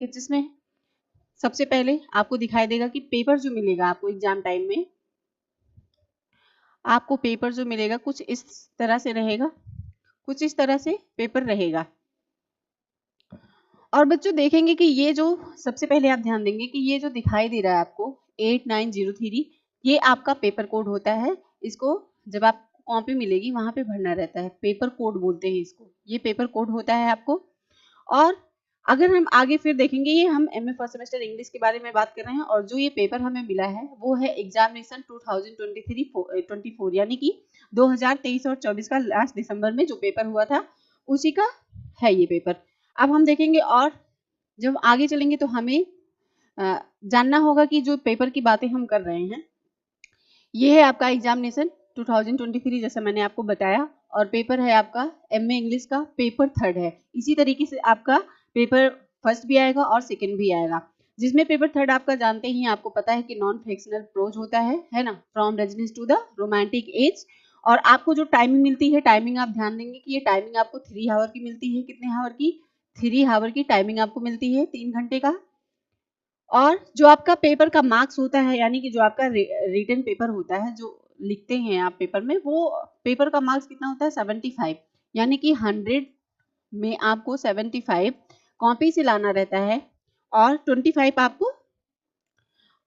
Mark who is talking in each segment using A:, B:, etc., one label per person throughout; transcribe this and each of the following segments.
A: कि जिसमें सबसे पहले आपको दिखाई देगा कि पेपर जो मिलेगा आपको एग्जाम टाइम में, आपको पेपर जो मिलेगा कुछ इस तरह से रहेगा, कुछ इस तरह से पेपर रहेगा। और बच्चों देखेंगे कि ये जो सबसे पहले आप ध्यान देंगे कि ये जो दिखाई दे रहा है आपको 8903, ये आपका पेपर कोड होता है। इसको जब आप कॉपी मिलेगी वहां पे भरना रहता है, पेपर कोड बोलते हैं इसको, ये पेपर कोड होता है आपको। और अगर हम आगे फिर देखेंगे, ये हम एमए फर्स्ट सेमेस्टर इंग्लिश के बारे में बात कर रहे हैं, और जो ये पेपर हमें मिला है वो है एग्जामिनेशन 2023-24 यानी कि 2023 और 24 का लास्ट दिसंबर में जो पेपर हुआ था उसी का है ये पेपर। अब हम देखेंगे और जब आगे चलेंगे तो हमें जानना होगा कि जो पेपर की बातें हम कर रहे हैं ये है आपका एग्जामिनेशन 2023 जैसा मैंने आपको बताया, और पेपर है आपका एमए इंग्लिश का पेपर 3 है। इसी तरीके से आपका पेपर फर्स्ट भी आएगा और सेकंड भी आएगा, जिसमें पेपर 3 आपका जानते ही आपको पता है कि नॉन फिक्शनल प्रोज होता है ना, from Renaissance to the romantic age. और आपको जो टाइमिंग मिलती है, टाइमिंग आप ध्यान देंगे कि ये टाइमिंग आपको 3 आवर की मिलती है। कितने आवर की? 3 आवर की टाइमिंग आपको मिलती है, 3 घंटे का। और जो आपका पेपर का मार्क्स होता है, यानी कि जो आपका रिटन पेपर होता है, जो लिखते हैं आप पेपर में, वो पेपर का मार्क्स कितना होता है? 75, यानी कि 100 में आपको 75 कॉपी से लाना रहता है और 25 आपको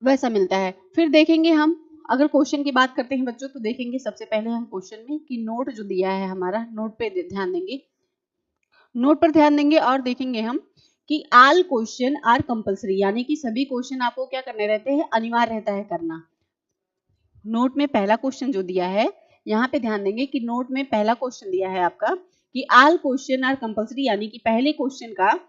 A: वैसा मिलता है। फिर देखेंगे हम, अगर क्वेश्चन की बात करते हैं बच्चों, तो देखेंगे सबसे पहले हम क्वेश्चन में कि नोट जो दिया है हमारा, नोट पे ध्यान देंगे, नोट पर ध्यान देंगे और देखेंगे हम कि ऑल क्वेश्चन आर कंपलसरी, यानी कि सभी क्वेश्चन आपको क्या करने रहते हैं? अनिवार्य रहता है करना। नोट में पहला क्वेश्चन जो दिया है, यहाँ पे ध्यान देंगे कि नोट में पहला क्वेश्चन दिया है आपका कि ऑल क्वेश्चन आर कंपलसरी, यानी कि पहले क्वेश्चन का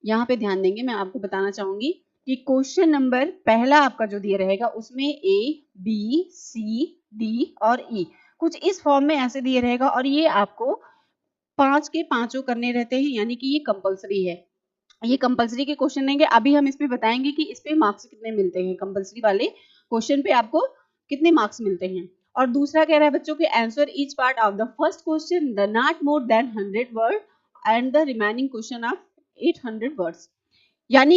A: यहाँ पे ध्यान देंगे। मैं आपको बताना चाहूंगी कि क्वेश्चन नंबर पहला आपका जो दिया रहेगा उसमें ए बी सी डी और ई कुछ इस फॉर्म में ऐसे दिए रहेगा, और ये आपको 5 के 5 करने रहते हैं, यानी कि ये कंपलसरी है। ये कंपलसरी के क्वेश्चन देंगे। अभी हम इसमें बताएंगे कि इस पे मार्क्स कितने मिलते हैं, कंपलसरी वाले क्वेश्चन पे आपको कितने मार्क्स मिलते हैं। और दूसरा कह रहा है बच्चों के answer each part of the first question the not more than 100 word and the remaining question of 800 words, यानी कि